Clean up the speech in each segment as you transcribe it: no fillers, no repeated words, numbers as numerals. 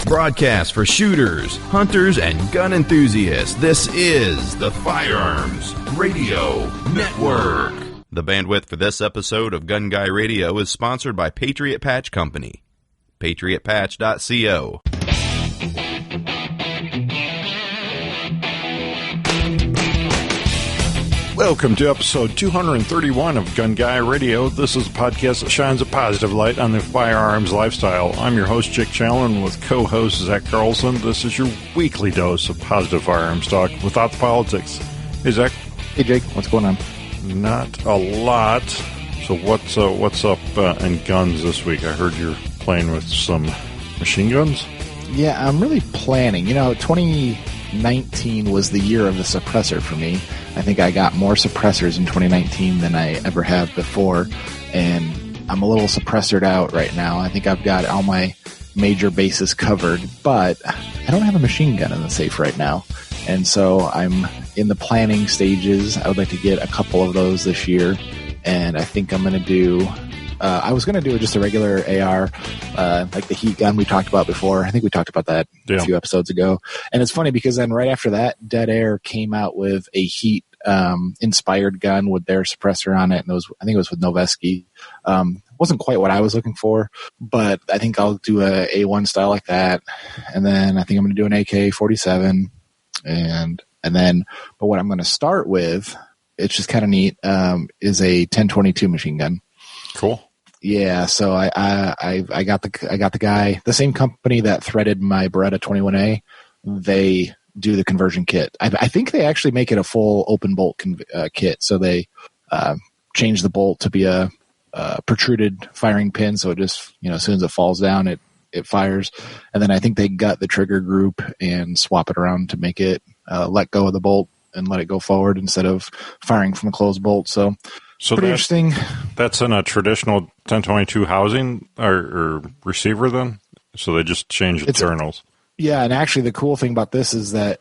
Broadcast for shooters, hunters, and gun enthusiasts. This is the Firearms Radio Network. The bandwidth for this episode of Gun Guy Radio is sponsored by Patriot Patch Company. PatriotPatch.co. Welcome to episode 231 of Gun Guy Radio. This is a podcast that shines a positive light on the firearms lifestyle. I'm your host, Jake Challand, with co-host Zack Carlson. This is your weekly dose of positive firearms talk without the politics. Hey, Zack. Hey, Jake. What's going on? Not a lot. So what's up in guns this week? I heard you're playing with some machine guns? Yeah, I'm really planning. 2019 was the year of the suppressor for me. I think I got more suppressors in 2019 than I ever have before, and I'm a little suppressored out right now. I think I've got all my major bases covered, but I don't have a machine gun in the safe right now, and so I'm in the planning stages. I would like to get a couple of those this year, and I think I'm going to do I was going to do just a regular AR, like the heat gun we talked about before. I think we talked about that a few episodes ago. And it's funny because then right after that, Dead Air came out with a heat inspired gun with their suppressor on it. And I think it was with Noveski. Wasn't quite what I was looking for, but I think I'll do a A1 style like that. And then I think I'm going to do an AK-47. But what I'm going to start with, it's just kind of neat, is a 1022 machine gun. Cool. Yeah, so I got the guy, the same company that threaded my Beretta 21A. They do the conversion kit. I think they actually make it a full open bolt kit. So they change the bolt to be a protruded firing pin. So it just as soon as it falls down, it fires. And then I think they gut the trigger group and swap it around to make it let go of the bolt and let it go forward instead of firing from a closed bolt. So pretty interesting. That's in a traditional 1022 housing or receiver then? So they just change the journals. Yeah, and actually the cool thing about this is that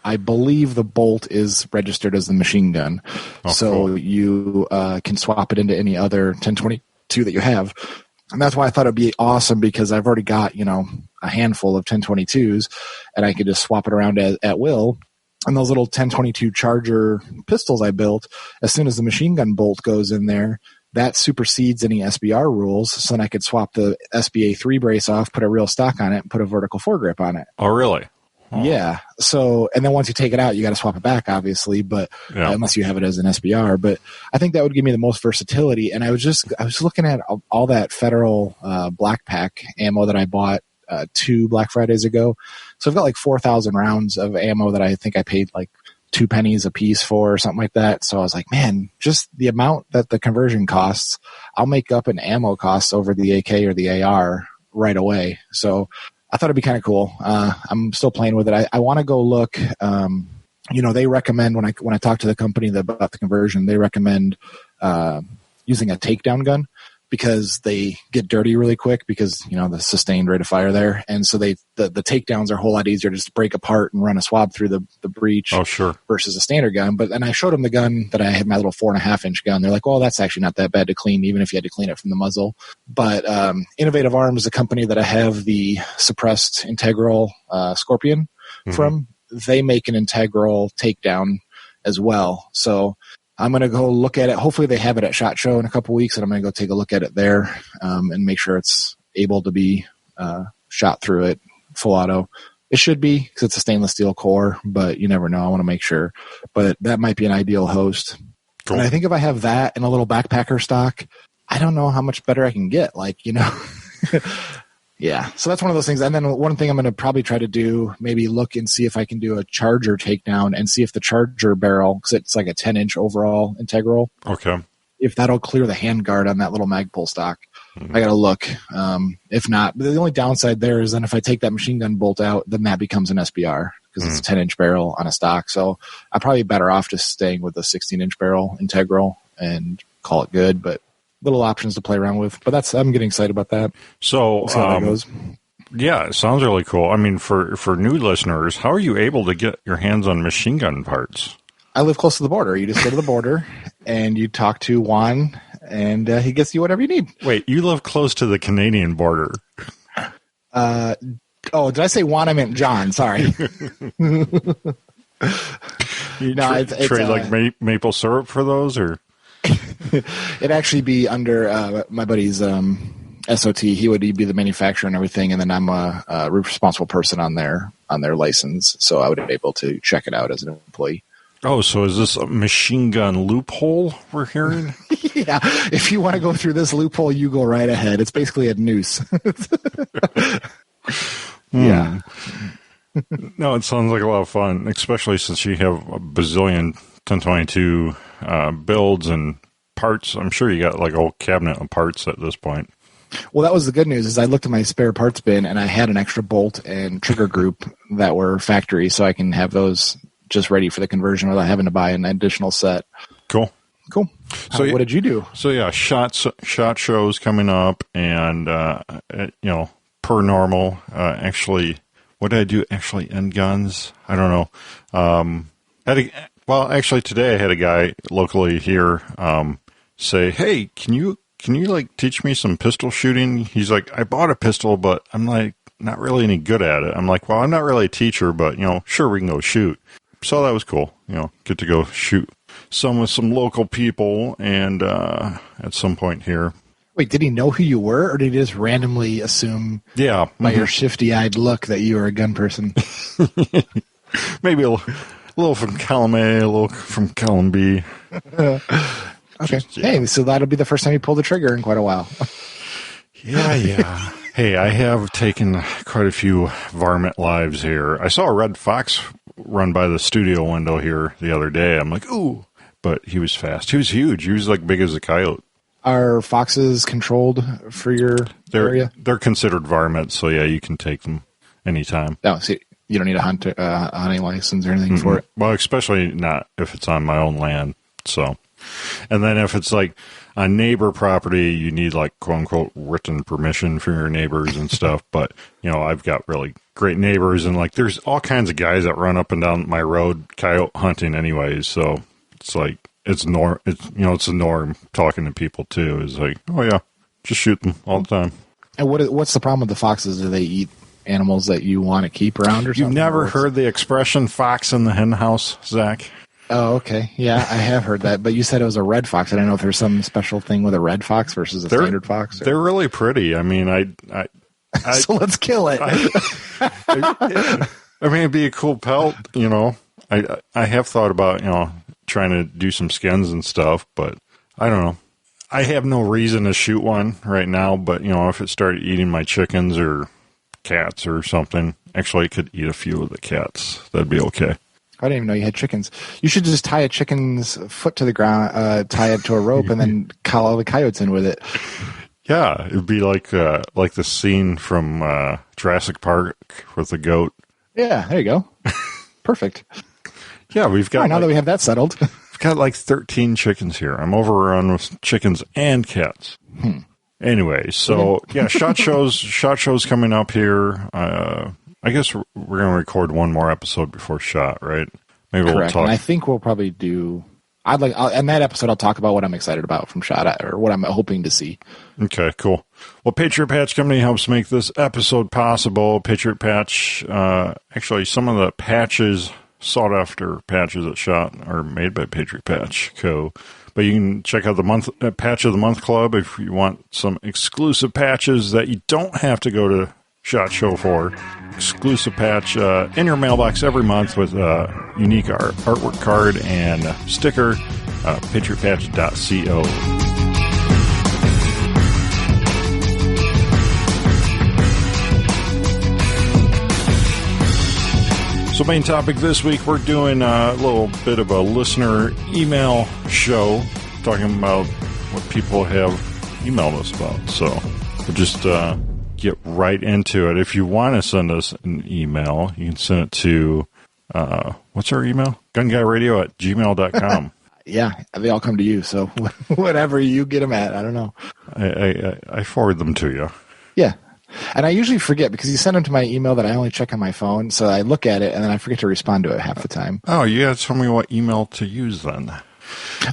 I believe the bolt is registered as the machine gun. Oh, so cool. You can swap it into any other 1022 that you have. And that's why I thought it'd be awesome because I've already got, a handful of 1022s and I could just swap it around at will. And those little 1022 Charger pistols I built, as soon as the machine gun bolt goes in there, that supersedes any SBR rules. So then I could swap the SBA 3 brace off, put a real stock on it, and put a vertical foregrip on it. Oh, really? Oh. Yeah. So, and then once you take it out, you got to swap it back, obviously, but unless you have it as an SBR. But I think that would give me the most versatility. And I was looking at all that Federal Black Pack ammo that I bought 2 Black Fridays ago. So I've got like 4,000 rounds of ammo that I think I paid like 2 pennies a piece for or something like that. So I was like, man, just the amount that the conversion costs, I'll make up an ammo costs over the AK or the AR right away. So I thought it'd be kind of cool. I'm still playing with it. I want to go look. They recommend when I talk to the company about the conversion, they recommend using a takedown gun, because they get dirty really quick because, the sustained rate of fire there. And so the takedowns are a whole lot easier to just break apart and run a swab through the breech. Oh, sure. Versus a standard gun. But then I showed them the gun that I had, my little 4.5-inch gun. They're like, well, that's actually not that bad to clean, even if you had to clean it from the muzzle. But Innovative Arms, the company that I have the suppressed integral Scorpion from, they make an integral takedown as well. So I'm going to go look at it. Hopefully they have it at SHOT Show in a couple weeks, and I'm going to go take a look at it there and make sure it's able to be shot through it full auto. It should be because it's a stainless steel core, but you never know. I want to make sure. But that might be an ideal host. Cool. And I think if I have that and a little backpacker stock, I don't know how much better I can get. Yeah, so that's one of those things. And then one thing I'm going to probably try to do, maybe look and see if I can do a Charger takedown and see if the Charger barrel, because it's like a 10-inch overall integral. Okay. If that'll clear the handguard on that little Magpul stock. I got to look. If not, the only downside there is then if I take that machine gun bolt out, then that becomes an SBR because it's a 10-inch barrel on a stock. So I'm probably better off just staying with the 16-inch barrel integral and call it good. But little options to play around with, but I'm getting excited about that. So, we'll see how that goes. Yeah, it sounds really cool. I mean, for new listeners, how are you able to get your hands on machine gun parts? I live close to the border. You just go to the border and you talk to Juan, and he gets you whatever you need. Wait, you live close to the Canadian border? Oh, did I say Juan? I meant John. Sorry. Trade maple syrup for those, or it'd actually be under my buddy's SOT. He'd be the manufacturer and everything, and then I'm a responsible person on their license, so I would be able to check it out as an employee. Oh, so is this a machine gun loophole we're hearing? Yeah, if you want to go through this loophole, you go right ahead. It's basically a noose. Yeah. No, it sounds like a lot of fun, especially since you have a bazillion 1022 builds and parts. I'm sure you got like a whole cabinet of parts at this point. Well, that was the good news. Is I looked at my spare parts bin and I had an extra bolt and trigger group that were factory, so I can have those just ready for the conversion without having to buy an additional set. Cool. So what did you do? So yeah, shot shows coming up, and per normal. Actually, what did I do? Actually, end guns. I don't know. Actually, today I had a guy locally here say, "Hey, can you like teach me some pistol shooting?" He's like, "I bought a pistol, but I'm like not really any good at it." I'm like, "Well, I'm not really a teacher, but sure, we can go shoot." So that was cool. Get to go shoot with some local people, and at some point here. Wait, did he know who you were, or did he just randomly assume by your shifty-eyed look that you were a gun person? Maybe a little from column A, a little from column B. Okay. Hey, so that'll be the first time you pull the trigger in quite a while. Yeah. Hey, I have taken quite a few varmint lives here. I saw a red fox run by the studio window here the other day. I'm like, ooh. But he was fast. He was huge. He was like big as a coyote. Are foxes controlled for your area? They're considered varmints, so yeah, you can take them anytime. No, see, you don't need a hunting license or anything for it? Well, especially not if it's on my own land. So, and then if it's like on neighbor property, you need like quote unquote written permission from your neighbors and stuff. But I've got really great neighbors, and like there's all kinds of guys that run up and down my road coyote hunting anyways. So it's like it's the norm. Talking to people too is like, oh yeah, just shoot them all the time. And what's the problem with the foxes? Do they eat animals that you want to keep around or something? You've never heard the expression "fox in the hen house," Zach? Oh, okay. Yeah, I have heard that. But you said it was a red fox. I don't know if there's some special thing with a red fox versus a standard fox. They're really pretty. I mean, I so let's kill it. I mean, it'd be a cool pelt, I have thought about, trying to do some skins and stuff, but I don't know. I have no reason to shoot one right now, but, if it started eating my chickens or cats or something, actually, I could eat a few of the cats. That'd be okay. I didn't even know you had chickens. You should just tie a chicken's foot to the ground, tie it to a rope, and then call all the coyotes in with it. Yeah, it'd be like the scene from Jurassic Park with the goat. Yeah, there you go. Perfect. Yeah, we've got. Right, now that we have that settled, we've got like 13 chickens here. I'm overrun with chickens and cats. Anyway, so yeah, shot shows coming up here. I guess we're going to record one more episode before shot, right? Maybe correct. We'll talk. And I think we'll probably do. In that episode, I'll talk about what I'm excited about from shot or what I'm hoping to see. Okay, cool. Well, Patriot Patch Company helps make this episode possible. Patriot Patch, actually, some of the patches, sought after patches at shot are made by Patriot Patch Co. But you can check out the Patch of the Month Club if you want some exclusive patches that you don't have to go to SHOT Show for. Exclusive patch in your mailbox every month with a unique artwork card and sticker. PatriotPatch.co. So main topic this week, we're doing a little bit of a listener email show, talking about what people have emailed us about. So we'll just get right into it. If you want to send us an email, you can send it to, what's our email? gunguyradio@gmail.com. Yeah, they all come to you, so whatever you get them at, I don't know. I forward them to you. Yeah. And I usually forget because you send them to my email that I only check on my phone, so I look at it and then I forget to respond to it half the time. Oh, you gotta tell me what email to use then.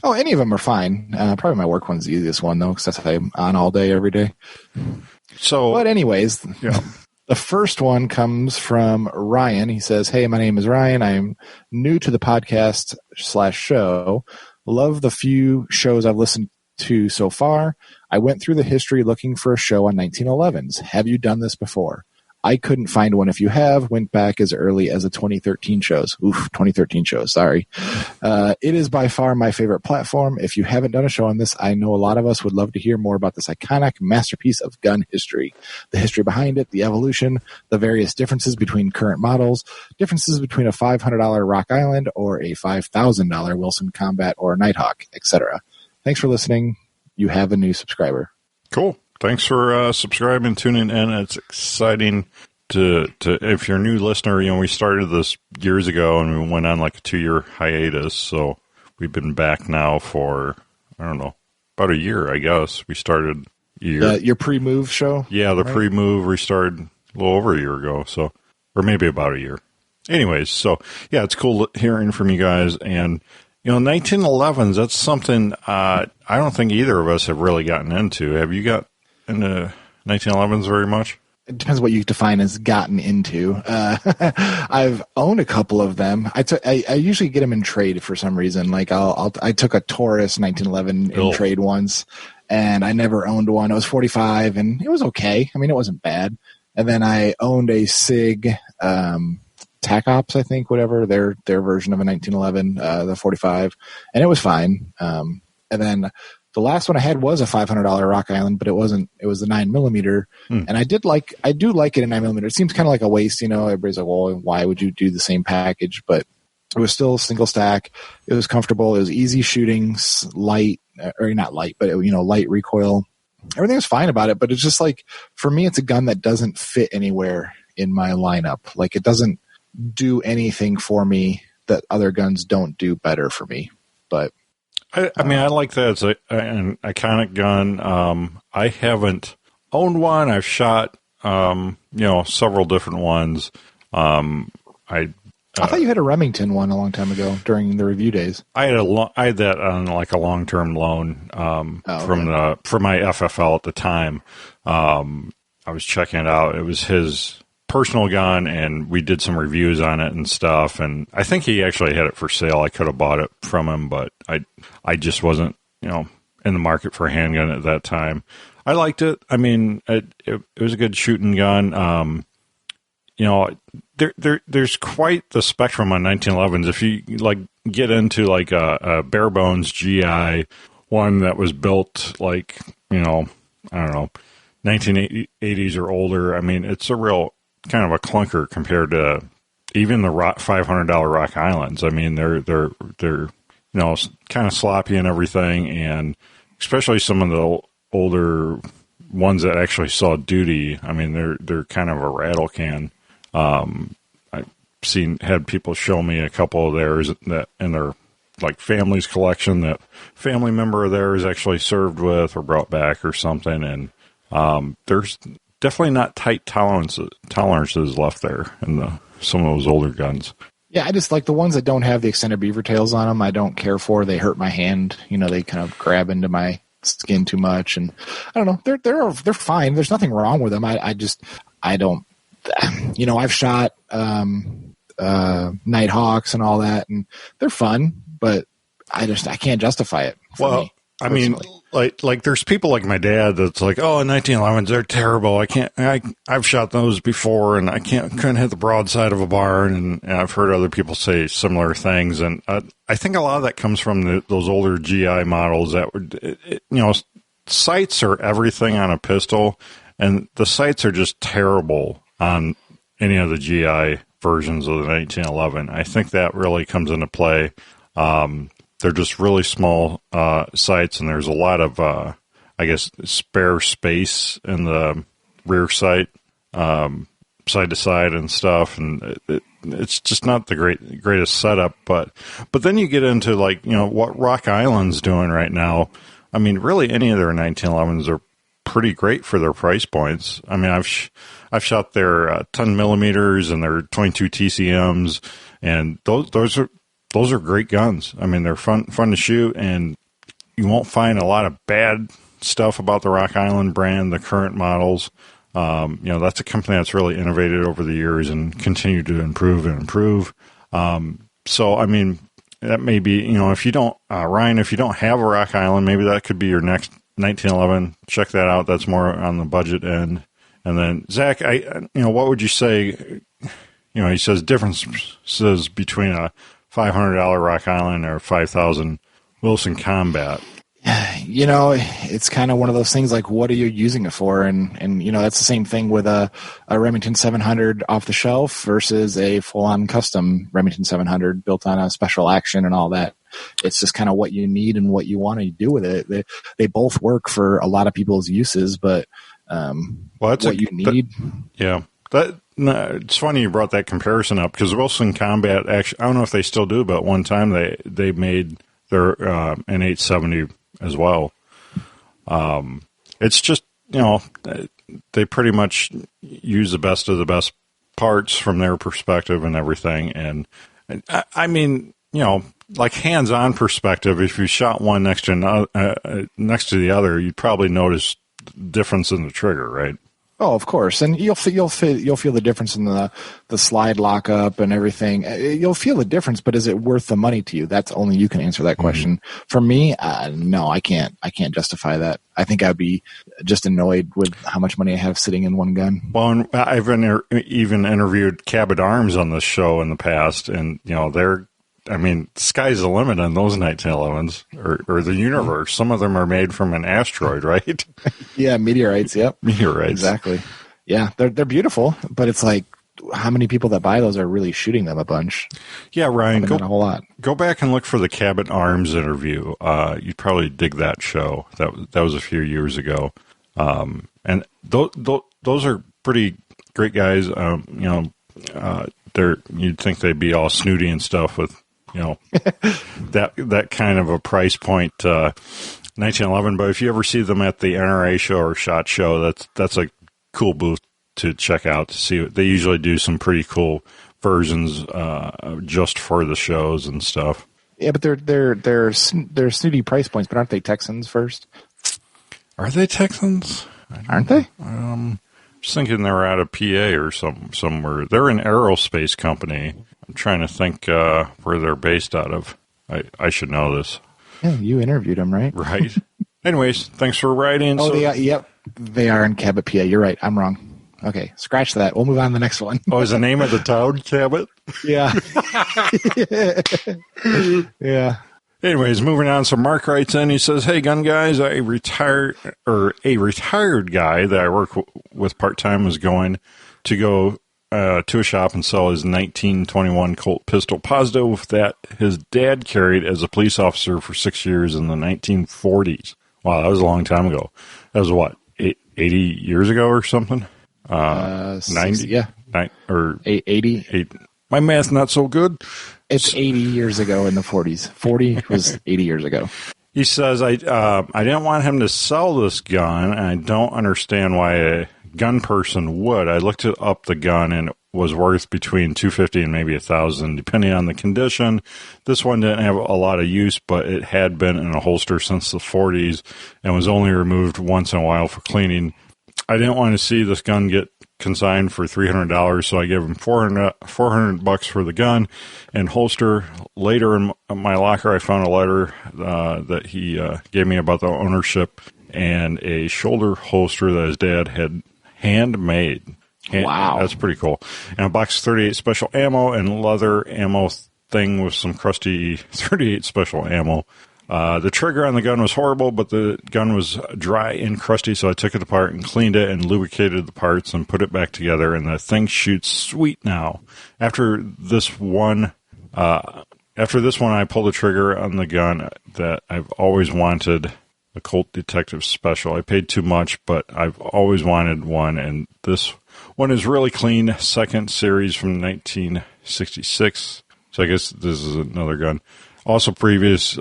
Oh, any of them are fine. Probably my work one's the easiest one, though, because that's what I'm on all day, every day. So, but anyways, yeah. The first one comes from Ryan. He says, "Hey, my name is Ryan. I am new to the podcast/show. Love the few shows I've listened to so far. I went through the history looking for a show on 1911s. Have you done this before? I couldn't find one. If you have, went back as early as the 2013 shows." Oof, 2013 shows, sorry. "It is by far my favorite platform. If you haven't done a show on this, I know a lot of us would love to hear more about this iconic masterpiece of gun history. The history behind it, the evolution, the various differences between current models, differences between a $500 Rock Island or a $5,000 Wilson Combat or Nighthawk, etc. Thanks for listening. You have a new subscriber." Cool. Thanks for subscribing, tuning in. It's exciting to if you're a new listener, we started this years ago and we went on like a 2-year hiatus. So we've been back now for, I don't know, about a year, I guess. We started a year. Your pre-move show? Yeah, the pre-move restarted a little over a year ago. So, or maybe about a year. Anyways, so yeah, it's cool hearing from you guys. And 1911s, that's something I don't think either of us have really gotten into. Have you got into 1911s very much? It depends what you define as gotten into. I've owned a couple of them. I usually get them in trade for some reason. Like I took a Taurus 1911 in trade once, and I never owned one. It was 45, and it was okay. I mean, it wasn't bad. And then I owned a SIG TAC Ops, I think, whatever their version of a 1911, the 45, and it was fine. And then the last one I had was a $500 Rock Island, but it wasn't. It was the 9mm, and I do like it in 9mm. It seems kind of like a waste, Everybody's like, "Well, why would you do the same package?" But it was still single stack. It was comfortable. It was easy shooting, light, or not light, but light recoil. Everything was fine about it. But it's just like, for me, it's a gun that doesn't fit anywhere in my lineup. Like, it doesn't do anything for me that other guns don't do better for me. But I mean, I like that. It's an iconic gun. I haven't owned one. I've shot, several different ones. I thought you had a Remington one a long time ago during the review days. I had that on like a long-term loan from my FFL at the time. I was checking it out. It was his personal gun, and we did some reviews on it and stuff, and I think he actually had it for sale. I could have bought it from him, but I just wasn't in the market for a handgun at that time. I liked it. I mean, it was a good shooting gun. There's quite the spectrum on 1911s. If you get into a bare bones GI, one that was built I don't know, 1980s or older, I mean, it's a real kind of a clunker compared to even the $500 Rock Islands. I mean, they're kind of sloppy and everything, and especially some of the older ones that actually saw duty. I mean, they're kind of a rattle can. I've had people show me a couple of theirs that in their family's collection that family member of theirs actually served with or brought back or something, and there's definitely not tight tolerances left there in some of those older guns. Yeah, I just like the ones that don't have the extended beaver tails on them. I don't care for. They hurt my hand. They kind of grab into my skin too much, and I don't know. They're fine. There's nothing wrong with them. I don't. I've shot Nighthawks and all that, and they're fun, but I can't justify it. Well, me, I mean, like there's people like my dad that's like, "Oh, 1911s, they're terrible. I've shot those before, and couldn't hit the broadside of a barn." And I've heard other people say similar things, and I think a lot of that comes from those older GI models that were, sights are everything on a pistol, and the sights are just terrible on any of the GI versions of the 1911. I think that really comes into play. They're just really small sights, and there's a lot of, spare space in the rear sight, side to side and stuff, and it's just not the greatest setup. But then you get into what Rock Island's doing right now. I mean, really, any of their 1911s are pretty great for their price points. I mean, I've shot their 10 millimeters and their 22 TCMs, and those are great guns. I mean, they're fun to shoot, and you won't find a lot of bad stuff about the Rock Island brand, the current models. That's a company that's really innovated over the years and continued to improve and improve. So, I mean, that may be, if you don't, Ryan, if you don't have a Rock Island, maybe that could be your next 1911. Check that out. That's more on the budget end. And then, Zach, what would you say? He says differences between a $500 Rock Island or $5,000 Wilson Combat. It's kind of one of those things like, what are you using it for? And that's the same thing with a Remington 700 off the shelf versus a full-on custom Remington 700 built on a special action and all that. It's just kind of what you need and what you want to do with it. They both work for a lot of people's uses, but what you need. It's funny you brought that comparison up because Wilson Combat, actually, I don't know if they still do, but one time they made their an 870 as well. It's just, they pretty much use the best of the best parts from their perspective and everything. And I mean, like hands-on perspective, if you shot one next to the other, you'd probably notice difference in the trigger, right? Oh, of course, and you'll feel the difference in the slide lockup and everything. You'll feel the difference, but is it worth the money to you? That's only you can answer that question. Mm-hmm. For me, no, I can't justify that. I think I'd be just annoyed with how much money I have sitting in one gun. Well, I've even interviewed Cabot Arms on this show in the past, and the sky's the limit on those 1911s or the universe. Some of them are made from an asteroid, right? Yeah, meteorites. Yep, meteorites. Exactly. Yeah, they're beautiful, but it's like, how many people that buy those are really shooting them a bunch? Yeah, Ryan, not a whole lot. Go back and look for the Cabot Arms interview. You'd probably dig that show. That was a few years ago, and those are pretty great guys. You'd think they'd be all snooty and stuff with. That kind of a price point, 1911. But if you ever see them at the NRA show or SHOT Show, that's a cool booth to check out to see. They usually do some pretty cool versions just for the shows and stuff. Yeah, but they're snooty price points. But aren't they Texans first? Are they Texans? Aren't they? Just thinking they're out of PA or somewhere. They're an aerospace company. I'm trying to think where they're based out of. I should know this. Yeah, you interviewed them, right? Right. Anyways, thanks for writing. Oh, yep. They are in Cabot, PA. You're right. I'm wrong. Okay, scratch that. We'll move on to the next one. Oh, is the name of the town Cabot? Yeah. Yeah. Anyways, moving on. So Mark writes in. He says, "Hey, gun guys, a retired guy that I work with part time was going to go to a shop and sell his 1921 Colt pistol positive that his dad carried as a police officer for 6 years in the 1940s. Wow, that was a long time ago. That was what, 80 years ago or something? 90? Yeah. 80. My math's not so good. It's 80 years ago in the 40s. 40 was 80 years ago. He says, I didn't want him to sell this gun, and I don't understand why a gun person would. I looked up the gun, and it was worth between $250 and maybe $1,000, depending on the condition. This one didn't have a lot of use, but it had been in a holster since the 40s and was only removed once in a while for cleaning. I didn't want to see this gun get consigned for $300, so I gave him $400 for the gun and holster. Later in my locker, I found a letter that he gave me about the ownership and a shoulder holster that his dad had handmade. Wow. That's pretty cool. And a box of 38 special ammo and leather ammo thing with some crusty 38 special ammo. The trigger on the gun was horrible, but the gun was dry and crusty, so I took it apart and cleaned it and lubricated the parts and put it back together, and the thing shoots sweet now. After this one, I pulled the trigger on the gun that I've always wanted, a Colt Detective Special. I paid too much, but I've always wanted one, and this one is really clean. Second series from 1966, so I guess this is another gun. Also, previous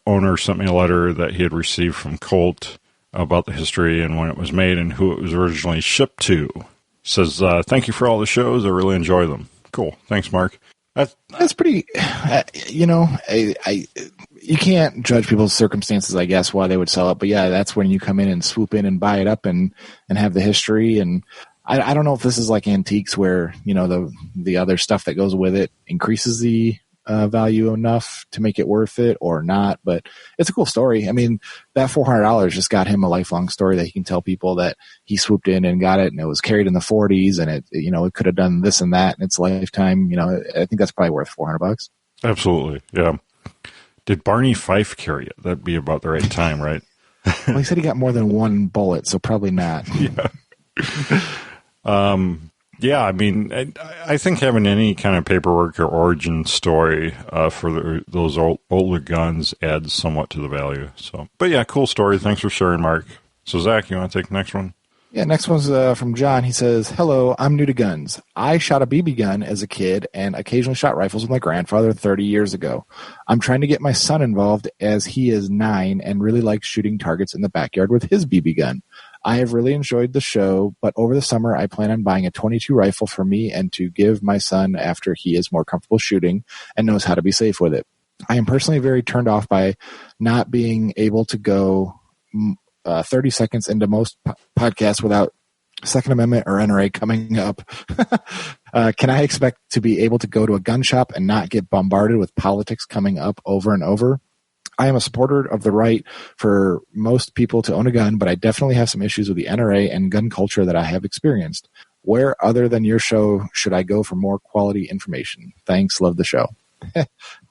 owner sent me a letter that he had received from Colt about the history and when it was made and who it was originally shipped to. Says, thank you for all the shows. I really enjoy them. Cool. Thanks, Mark. That's pretty, you can't judge people's circumstances, I guess, why they would sell it. But yeah, that's when you come in and swoop in and buy it up and have the history. And I don't know if this is like antiques where, the other stuff that goes with it increases the value enough to make it worth it or not. But it's a cool story. I mean, that $400 just got him a lifelong story that he can tell people that he swooped in and got it, and it was carried in the 40s, and it could have done this and that in its lifetime. I think that's probably worth $400. Absolutely. Yeah. Did Barney Fife carry it? That'd be about the right time, right? Well, he said he got more than one bullet, so probably not. Yeah. Yeah, I mean, I think having any kind of paperwork or origin story for those older guns adds somewhat to the value. So, but yeah, cool story. Thanks for sharing, Mark. So, Zach, you want to take the next one? Yeah, next one's from John. He says, "Hello, I'm new to guns. I shot a BB gun as a kid and occasionally shot rifles with my grandfather 30 years ago. I'm trying to get my son involved as he is 9 and really likes shooting targets in the backyard with his BB gun. I have really enjoyed the show, but over the summer I plan on buying a .22 rifle for me and to give my son after he is more comfortable shooting and knows how to be safe with it. I am personally very turned off by not being able to go 30 seconds into most podcasts without Second Amendment or NRA coming up. Can I expect to be able to go to a gun shop and not get bombarded with politics coming up over and over? I am a supporter of the right for most people to own a gun, but I definitely have some issues with the NRA and gun culture that I have experienced. Where other than your show should I go for more quality information? Thanks. Love the show."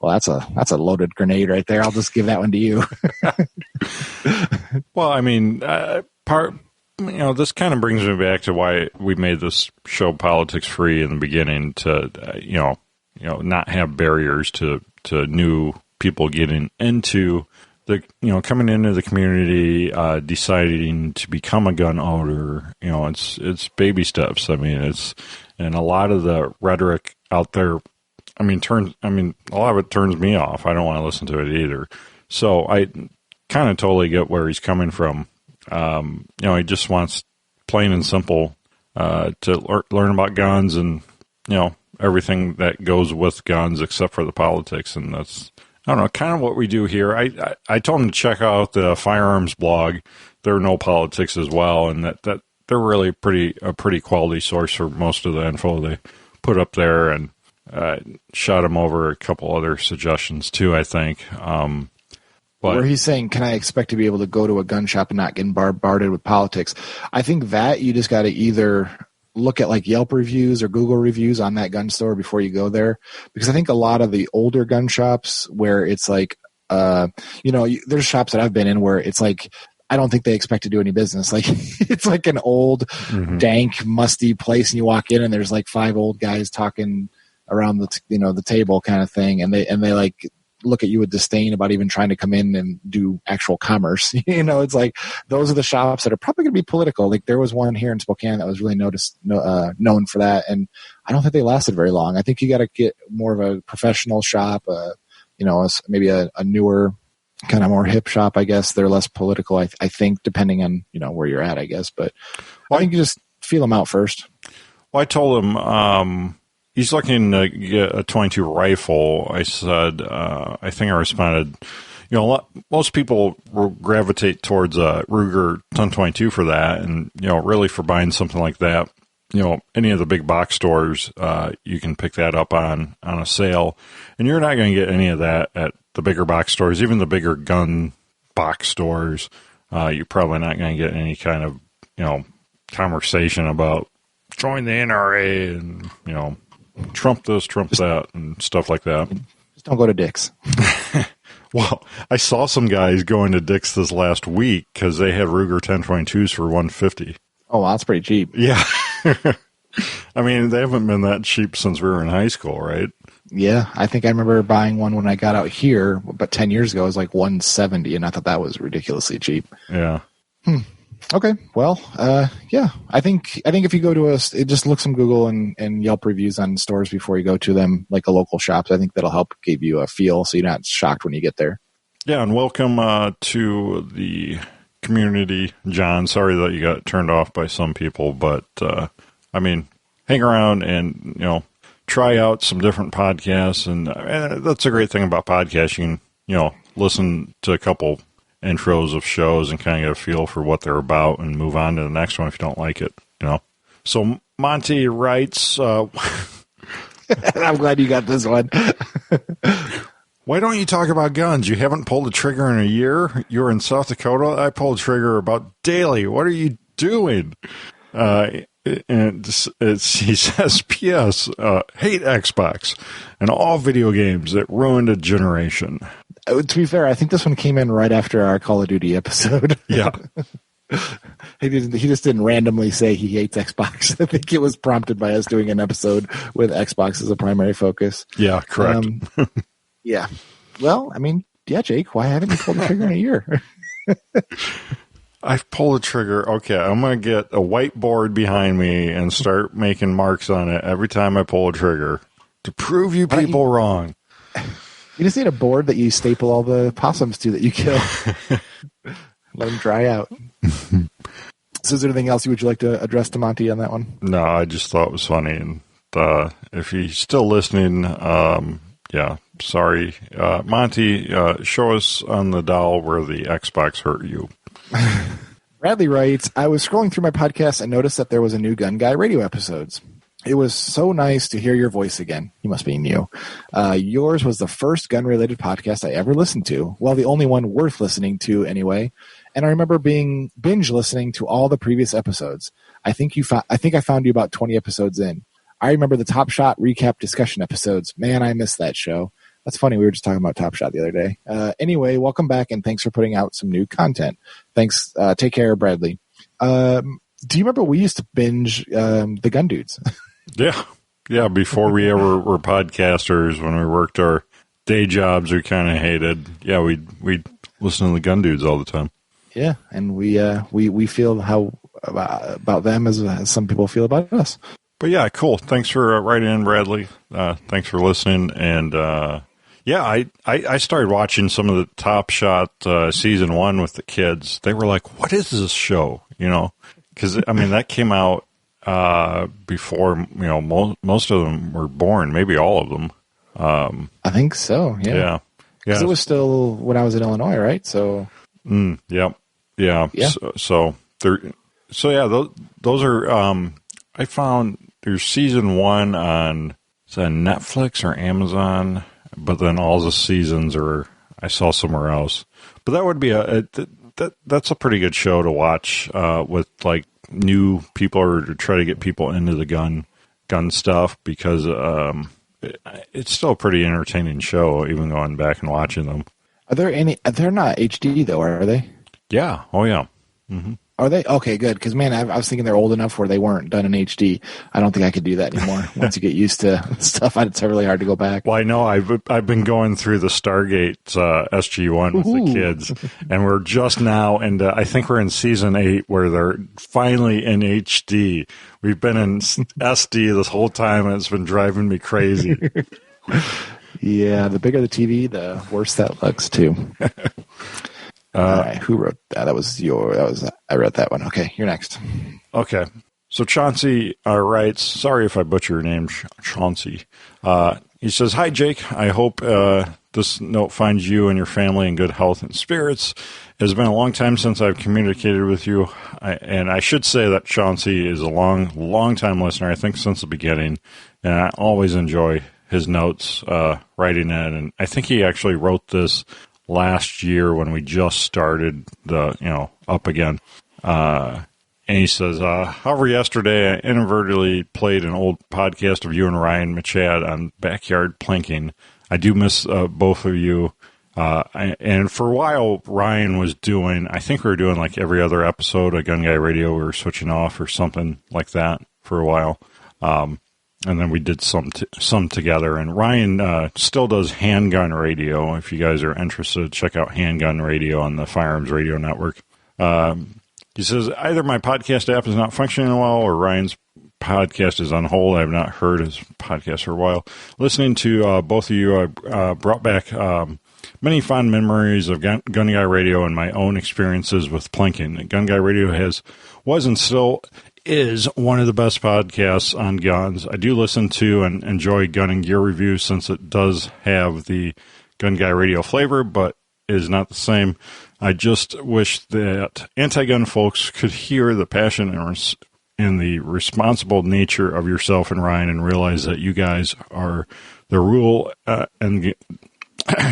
Well, that's a loaded grenade right there. I'll just give that one to you. Well, I mean, this kind of brings me back to why we made this show politics free in the beginning to, not have barriers to new people getting into the, coming into the community, deciding to become a gun owner. It's baby steps. I mean, and a lot of the rhetoric out there, a lot of it turns me off. I don't want to listen to it either. So I kind of totally get where he's coming from. He just wants plain and simple, to learn about guns and, everything that goes with guns except for the politics. And that's, I don't know, kind of what we do here. I told him to check out the Firearms blog. There are no politics as well. And that they're really a pretty quality source for most of the info they put up there, and shot him over a couple other suggestions too, I think. But where he's saying, can I expect to be able to go to a gun shop and not get bombarded with politics? I think that you just got to either look at like Yelp reviews or Google reviews on that gun store before you go there. Because I think a lot of the older gun shops where it's like, there's shops that I've been in where it's like, I don't think they expect to do any business. Like it's like an old, dank, musty place, and you walk in and there's like 5 old guys talking around the table kind of thing, and they like look at you with disdain about even trying to come in and do actual commerce. It's like those are the shops that are probably going to be political. Like there was one here in Spokane that was really known for that, and I don't think they lasted very long. I think you got to get more of a professional shop, maybe a newer, kind of more hip shop. I guess they're less political. I think depending on where you're at, I guess. But I think you just feel them out first. Well, I told him. He's looking to get a .22 rifle. I said, I think I responded, most people will gravitate towards a Ruger 1022 for that. And, really for buying something like that, any of the big box stores, you can pick that up on a sale. And you're not going to get any of that at the bigger box stores, even the bigger gun box stores. You're probably not going to get any kind of, conversation about join the NRA and, Trump this, Trump that, and stuff like that. Just don't go to Dick's. Well, I saw some guys going to Dick's this last week because they had Ruger 1022s for $150. Oh, wow, that's pretty cheap. Yeah. I mean, they haven't been that cheap since we were in high school, right? Yeah, I think I remember buying one when I got out here, but 10 years ago it was like $170, and I thought that was ridiculously cheap. Yeah. Okay, well, yeah, I think if you go to just look some Google and Yelp reviews on stores before you go to them, like a local shops. I think that'll help give you a feel so you're not shocked when you get there. Yeah, and welcome to the community, John. Sorry that you got turned off by some people, but hang around and try out some different podcasts, and that's a great thing about podcasts. You can listen to a couple intros of shows and kind of get a feel for what they're about and move on to the next one if you don't like it, you know. So Monty writes, I'm glad you got this one. why don't you talk about guns? You haven't pulled the trigger in a year. You're in South Dakota. I pull the trigger about daily. What are you doing? And he says, P.S. Hate Xbox and all video games that ruined a generation. To be fair, I think this one came in right after our Call of Duty episode. Yeah. He just didn't randomly say he hates Xbox. I think it was prompted by us doing an episode with Xbox as a primary focus. Yeah, correct. Yeah. Well, I mean, yeah, Jake, why haven't you pulled the trigger in a year? I've pulled the trigger. Okay, I'm going to get a whiteboard behind me and start making marks on it every time I pull a trigger to prove you people wrong. You just need a board that you staple all the possums to that you kill. Let them dry out. So is there anything else would you like to address to Monty on that one? No, I just thought it was funny. And if he's still listening, yeah, sorry. Monty, show us on the dial where the Xbox hurt you. Bradley writes, I was scrolling through my podcast and noticed that there was a new Gun Guy radio episodes. It was so nice to hear your voice again. You must be new. Yours was the first gun-related podcast I ever listened to. Well, the only one worth listening to anyway. And I remember being binge listening to all the previous episodes. I think I found you about 20 episodes in. I remember the Top Shot recap discussion episodes. Man, I missed that show. That's funny. We were just talking about Top Shot the other day. Anyway, welcome back, and thanks for putting out some new content. Thanks. Take care, Bradley. Do you remember we used to binge the Gun Dudes? Yeah. Before we ever were podcasters, when we worked our day jobs we kind of hated, yeah, we'd listen to the Gun Dudes all the time. Yeah, and we feel how about them as some people feel about us. But yeah, cool. Thanks for writing in, Bradley. Thanks for listening. And yeah, I started watching some of the Top Shot season 1 with the kids. They were like, "What is this show?" You know, because I mean that came out before most of them were born. Maybe all of them. I think so. Yeah. Because it was still when I was in Illinois, right? So. Yep. Yeah. So those are. I found there's season 1 on Netflix or Amazon, but then all the seasons I saw somewhere else. But that would be that's a pretty good show to watch with like new people or to try to get people into the gun stuff because it's still a pretty entertaining show, even going back and watching them. Are there any? They're not HD though, are they? Yeah. Oh yeah. Mm-hmm. Are they? Okay, good. Because, man, I was thinking they're old enough where they weren't done in HD. I don't think I could do that anymore. Once you get used to stuff, it's really hard to go back. Well, I know I've been going through the Stargate SG-1 with the kids, and we're just now, and I think we're in season 8 where they're finally in HD. We've been in SD this whole time, and it's been driving me crazy. Yeah, the bigger the TV, the worse that looks, too. All right, who wrote that? I wrote that one. Okay, you're next. Okay. So Chauncey writes, sorry if I butcher your name, Chauncey. He says, hi, Jake. I hope this note finds you and your family in good health and spirits. It has been a long time since I've communicated with you. And I should say that Chauncey is a long time listener, I think since the beginning. And I always enjoy his notes, writing it. And I think he actually wrote this last year when we just started up again. And he says, however, yesterday I inadvertently played an old podcast of you and Ryan Machad on backyard planking. I do miss both of you. And for a while, Ryan was doing, I think we were doing like every other episode of Gun Guy Radio. We were switching off or something like that for a while. And then we did some together. And Ryan still does Handgun Radio. If you guys are interested, check out Handgun Radio on the Firearms Radio Network. He says, either my podcast app is not functioning well or Ryan's podcast is on hold. I have not heard his podcast for a while. Listening to both of you, I brought back many fond memories of Gun Guy Radio and my own experiences with plinking. Gun Guy Radio was and still is one of the best podcasts on guns. I do listen to and enjoy gun and gear reviews since it does have the Gun Guy Radio flavor, but is not the same. I just wish that anti-gun folks could hear the passion and the responsible nature of yourself and Ryan and realize that you guys are the rule and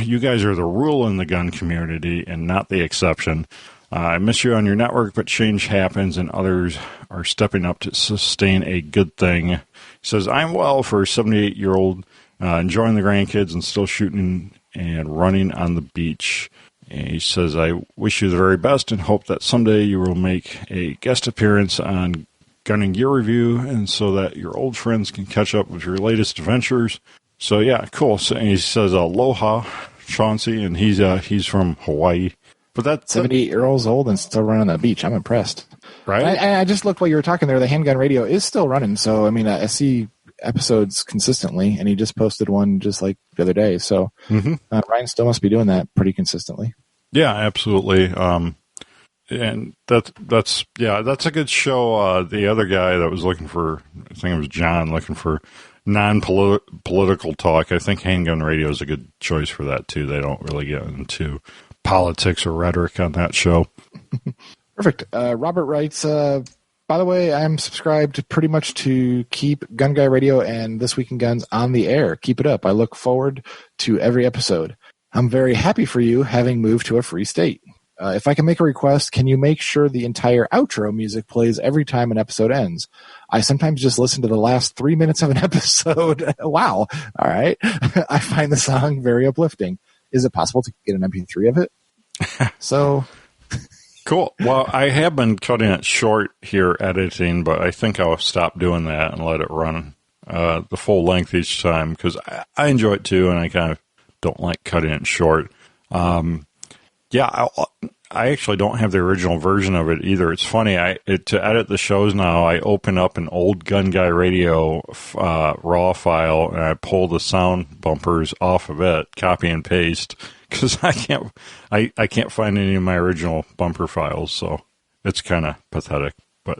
you guys are the rule in the gun community and not the exception. I miss you on your network, but change happens and others are stepping up to sustain a good thing. He says, I'm well for a 78-year-old, enjoying the grandkids and still shooting and running on the beach. And he says, I wish you the very best and hope that someday you will make a guest appearance on Gun and Gear Review and so that your old friends can catch up with your latest adventures. So, yeah, cool. So he says, aloha, Chauncey, and he's from Hawaii. But that's 78-year-old old and still running on the beach. I'm impressed. Right? I just looked while you were talking there. The handgun radio is still running. So, I mean, I see episodes consistently, and he just posted one just like the other day. So, Ryan still must be doing that pretty consistently. Yeah, absolutely. And that's a good show. The other guy that was looking for, I think it was John, looking for non-political talk. I think Handgun Radio is a good choice for that, too. They don't really get into politics or rhetoric on that show. Perfect. Robert writes, by the way, I'm subscribed pretty much to keep Gun Guy Radio and This Week in Guns on the air. Keep it up. I look forward to every episode. I'm very happy for you having moved to a free state. If I can make a request, can you make sure the entire outro music plays every time an episode ends? I sometimes just listen to the last 3 minutes of an episode. Wow. All right. I find the song very uplifting. Is it possible to get an MP3 of it? So cool. Well, I have been cutting it short here editing, but I think I'll stop doing that and let it run the full length each time because I enjoy it too, and I kind of don't like cutting it short. I actually don't have the original version of it either. It's funny. To edit the shows now, I open up an old Gun Guy Radio raw file and I pull the sound bumpers off of it, copy and paste, because I can't find any of my original bumper files. So it's kind of pathetic. But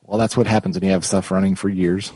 well, that's what happens when you have stuff running for years.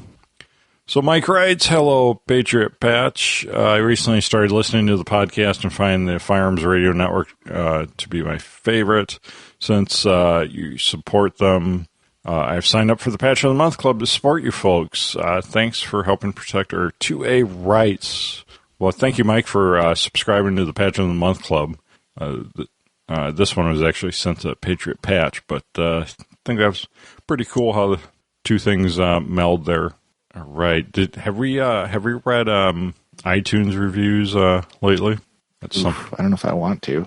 So Mike writes, hello, Patriot Patch. I recently started listening to the podcast and find the Firearms Radio Network to be my favorite. Since you support them, I've signed up for the Patch of the Month Club to support you folks. Thanks for helping protect our 2A rights. Well, thank you, Mike, for subscribing to the Patch of the Month Club. This one was actually sent to Patriot Patch, but I think that was pretty cool how the two things meld there. All right. Have we read iTunes reviews lately? I don't know if I want to.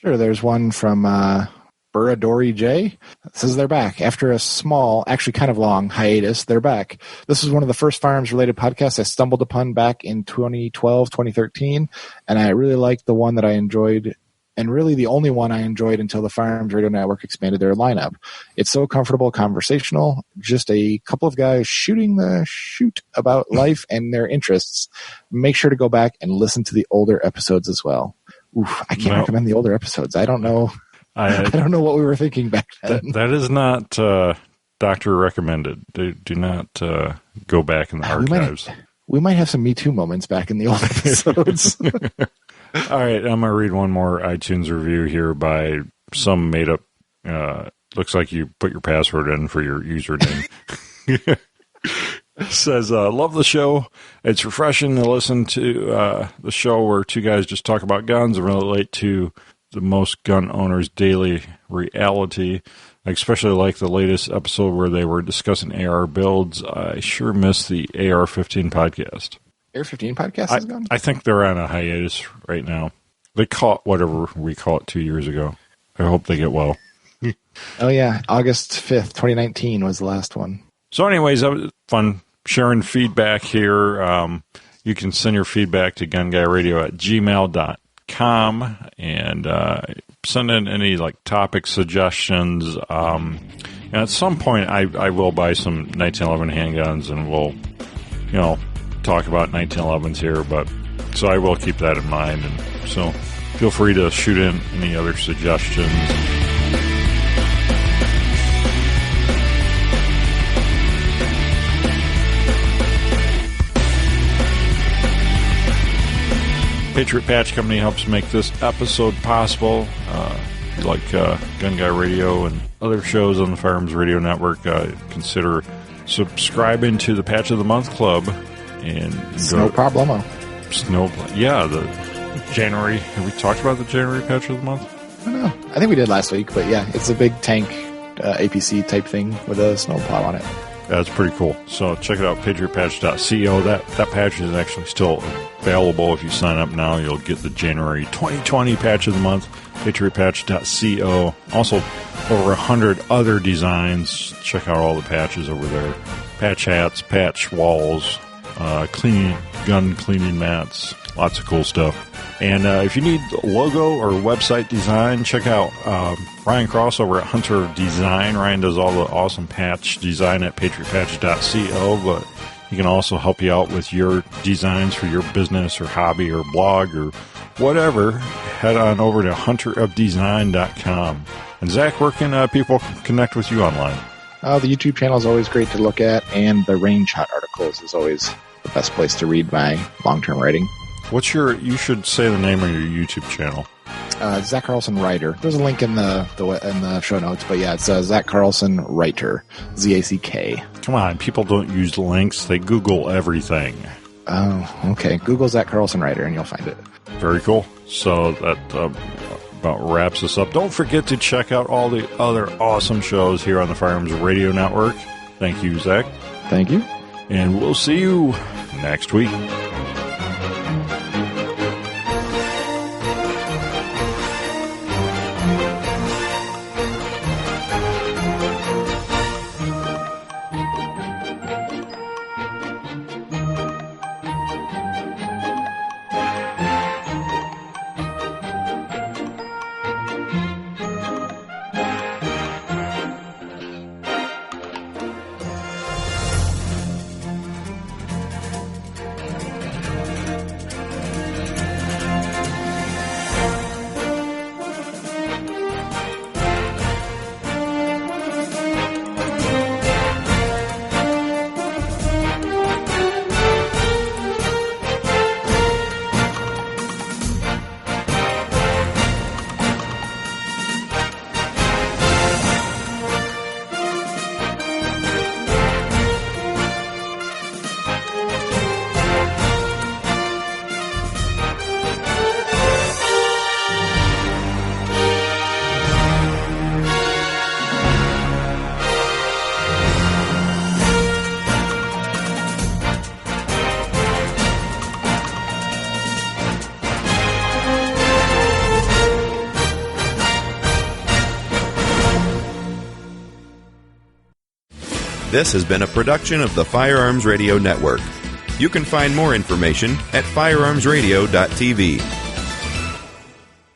Sure. There's one from Buradori J. It says they're back after a small, actually kind of long hiatus. They're back. This is one of the first firearms-related podcasts I stumbled upon back in 2012, 2013, and I really liked the one that I enjoyed. And really the only one I enjoyed until the Firearms Radio Network expanded their lineup. It's so comfortable, conversational, just a couple of guys shooting the shoot about life and their interests. Make sure to go back and listen to the older episodes as well. Oof, I can't recommend the older episodes. I don't know. I don't know what we were thinking back then. That is not doctor recommended. Do not go back in the archives. We might have some Me Too moments back in the old episodes. All right, I'm going to read one more iTunes review here by some made-up, looks like you put your password in for your username. Says, love the show. It's refreshing to listen to the show where two guys just talk about guns and relate to the most gun owners' daily reality. I especially like the latest episode where they were discussing AR builds. I sure miss the AR-15 podcast. AR-15 podcast is gone? I think they're on a hiatus right now. They caught whatever we caught 2 years ago. I hope they get well. Oh, yeah. August 5th, 2019 was the last one. So anyways, that was fun sharing feedback here. You can send your feedback to gunguyradio@gmail.com and send in any topic suggestions. And at some point, I will buy some 1911 handguns and we'll, talk about 1911s here, but so I will keep that in mind, and so feel free to shoot in any other suggestions. Patriot Patch Company helps make this episode possible. If you like Gun Guy Radio and other shows on the Firearms Radio Network, consider subscribing to the Patch of the Month Club. And no problemo. The January. Have we talked about the January Patch of the Month? I don't know. I think we did last week, but yeah, it's a big tank APC type thing with a snowplow on it. That's pretty cool. So check it out, patriotpatch.co. That patch is actually still available. If you sign up now, you'll get the January 2020 Patch of the Month, patriotpatch.co. Also, over 100 other designs. Check out all the patches over there. Patch hats, patch walls, gun cleaning mats, lots of cool stuff. And if you need logo or website design, check out Ryan Cross over at Hunter Design. Ryan does all the awesome patch design at patriotpatch.co, but he can also help you out with your designs for your business or hobby or blog or whatever. Head on over to hunterofdesign.com. And Zach, where can people connect with you online? The YouTube channel is always great to look at, and the RangeHot Articles is always the best place to read my long-term writing. You should say the name of your YouTube channel. Zack Carlson Writer. There's a link in the show notes, but yeah, it's Zack Carlson Writer. ZACK. Come on, people don't use links. They Google everything. Oh, okay. Google Zack Carlson Writer and you'll find it. Very cool. So that about wraps us up. Don't forget to check out all the other awesome shows here on the Firearms Radio Network. Thank you, Zach. Thank you. And we'll see you next week. This has been a production of the Firearms Radio Network. You can find more information at firearmsradio.tv.